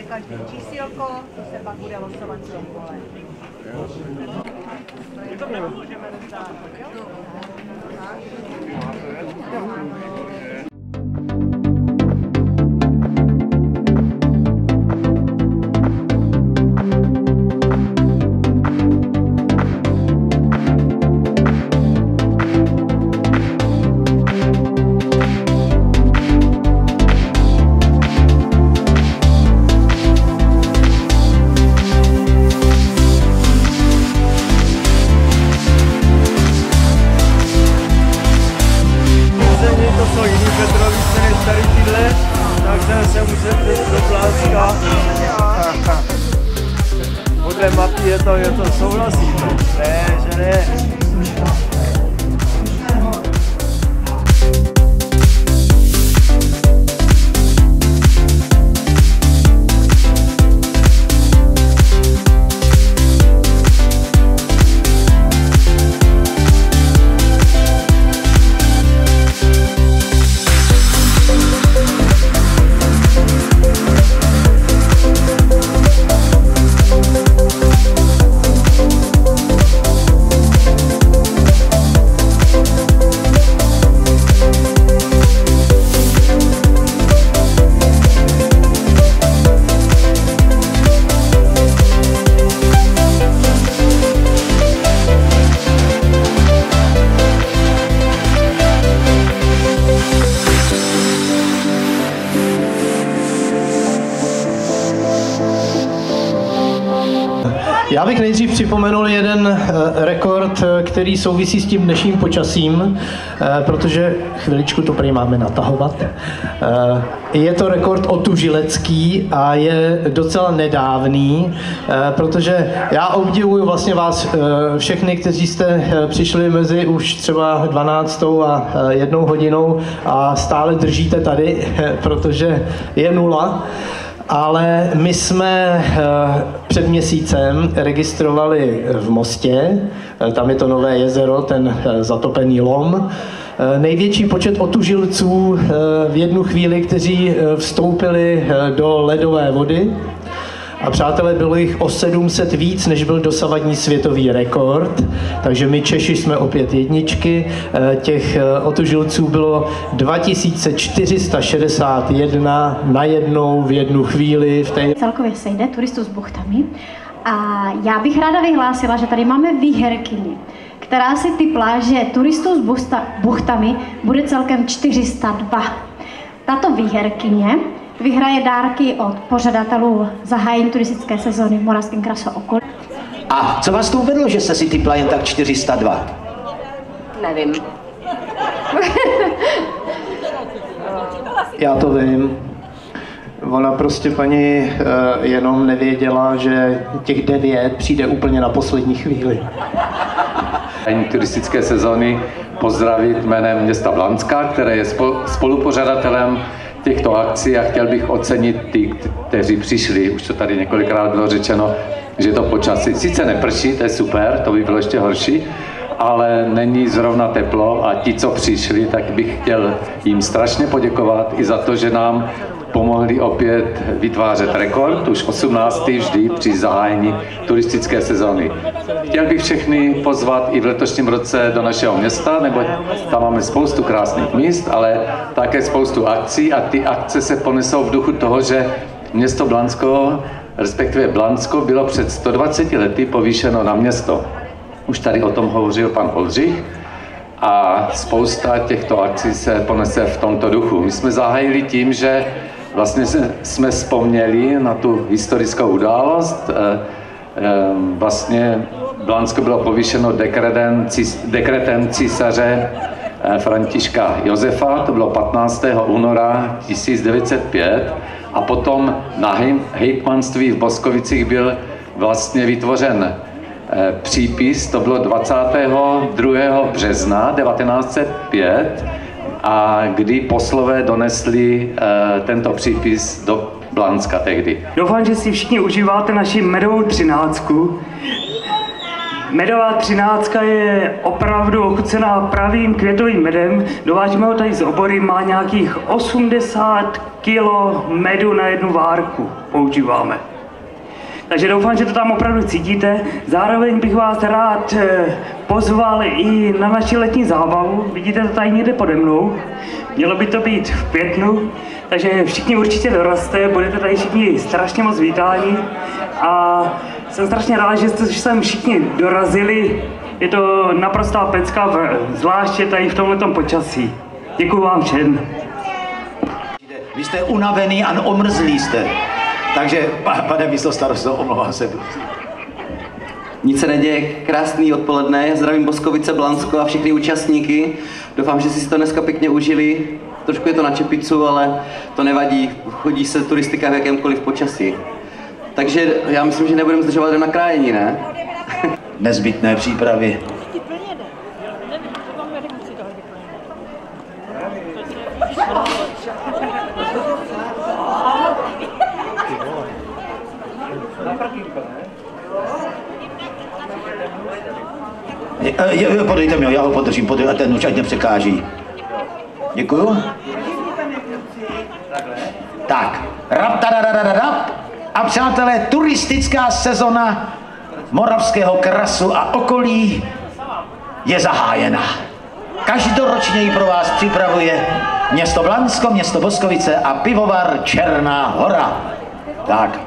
každý čísílko, to se pak bude losovat v tom kole. To nemůžeme dostat, jo? Takže se můžete do Blánska. Podle mapy je to souhlasí. Ne, že ne. Já bych nejdřív připomenul jeden rekord, který souvisí s tím dnešním počasím, protože chviličku to prý máme natahovat. Je to rekord otužilecký a je docela nedávný, protože já obdivuju vlastně vás všechny, kteří jste přišli mezi už třeba 12. a 1 hodinou a stále držíte tady, protože je 0. Ale my jsme před měsícem registrovali v Mostě, tam je to nové jezero, ten zatopený lom, největší počet otužilců v jednu chvíli, kteří vstoupili do ledové vody. A přátelé, bylo jich o 700 víc, než byl dosavadní světový rekord, takže my Češi jsme opět jedničky. Těch otužilců bylo 2461 najednou v jednu chvíli. Celkově sejde turistů s buchtami a já bych ráda vyhlásila, že tady máme výherkyni, která si tipla, že turistů s buchtami bude celkem 402. Tato výherkyně vyhraje dárky od pořadatelů zahájení turistické sezóny v Moravském krasu okolí. A co vás to uvedlo, že jste si tipla jen tak 402? Nevím. Já to vím. Ona prostě paní jenom nevěděla, že těch 9 přijde úplně na poslední chvíli. Turistické sezóny pozdravit jménem města Blanska, které je spolupořadatelem těchto akcí a chtěl bych ocenit ty, kteří přišli. Už to tady několikrát bylo řečeno, že to počasí sice neprší, to je super, to by bylo ještě horší, ale není zrovna teplo a ti, co přišli, tak bych chtěl jim strašně poděkovat i za to, že nám pomohli opět vytvářet rekord, už 18. vždy při zahájení turistické sezóny. Chtěl bych všechny pozvat i v letošním roce do našeho města, neboť tam máme spoustu krásných míst, ale také spoustu akcí a ty akce se ponesou v duchu toho, že město Blansko, respektive Blansko, bylo před 120 lety povýšeno na město. Už tady o tom hovořil pan Oldřich a spousta těchto akcí se ponese v tomto duchu. My jsme zahájili tím, že vlastně jsme vzpomněli na tu historickou událost. Vlastně Blansko bylo povýšeno dekretem císaře Františka Josefa, to bylo 15. února 1905 a potom na hejtmanství v Boskovicích byl vlastně vytvořen přípis, to bylo 22. března 1905, a kdy poslové donesli tento přípis do Blanska tehdy. Doufám, že si všichni užíváte naši medovou 13. Medová 13 je opravdu ochucená pravým květovým medem. Dovážíme ho tady z Obory, má nějakých 80 kg medu na jednu várku používáme. Takže doufám, že to tam opravdu cítíte. Zároveň bych vás rád pozval i na naši letní zábavu. Vidíte to tady někde pode mnou. Mělo by to být v květnu, takže všichni určitě dorazte, budete tady všichni strašně moc vítáni. A jsem strašně rád, že jste sem všichni dorazili. Je to naprostá pecka, zvláště tady v tomhletom počasí. Děkuju vám všem. Vy jste unavený a omrzlí jste. Takže, pane místostarosto, omlouvám se. Nic se neděje, krásný odpoledne, zdravím Boskovice, Blansko a všechny účastníky. Doufám, že si to dneska pěkně užili. Trošku je to na čepicu, ale to nevadí, chodí se turistika v jakémkoliv počasí. Takže já myslím, že nebudeme zdržovat jen na krájení, ne? Nezbytné přípravy. Podejte mě, já ho podržím, a ten už ať nepřekáží. Děkuju. Tak, rap. A přátelé, turistická sezona Moravského krasu a okolí je zahájena. Každoročně ji pro vás připravuje město Blansko, město Boskovice a pivovar Černá Hora. Tak.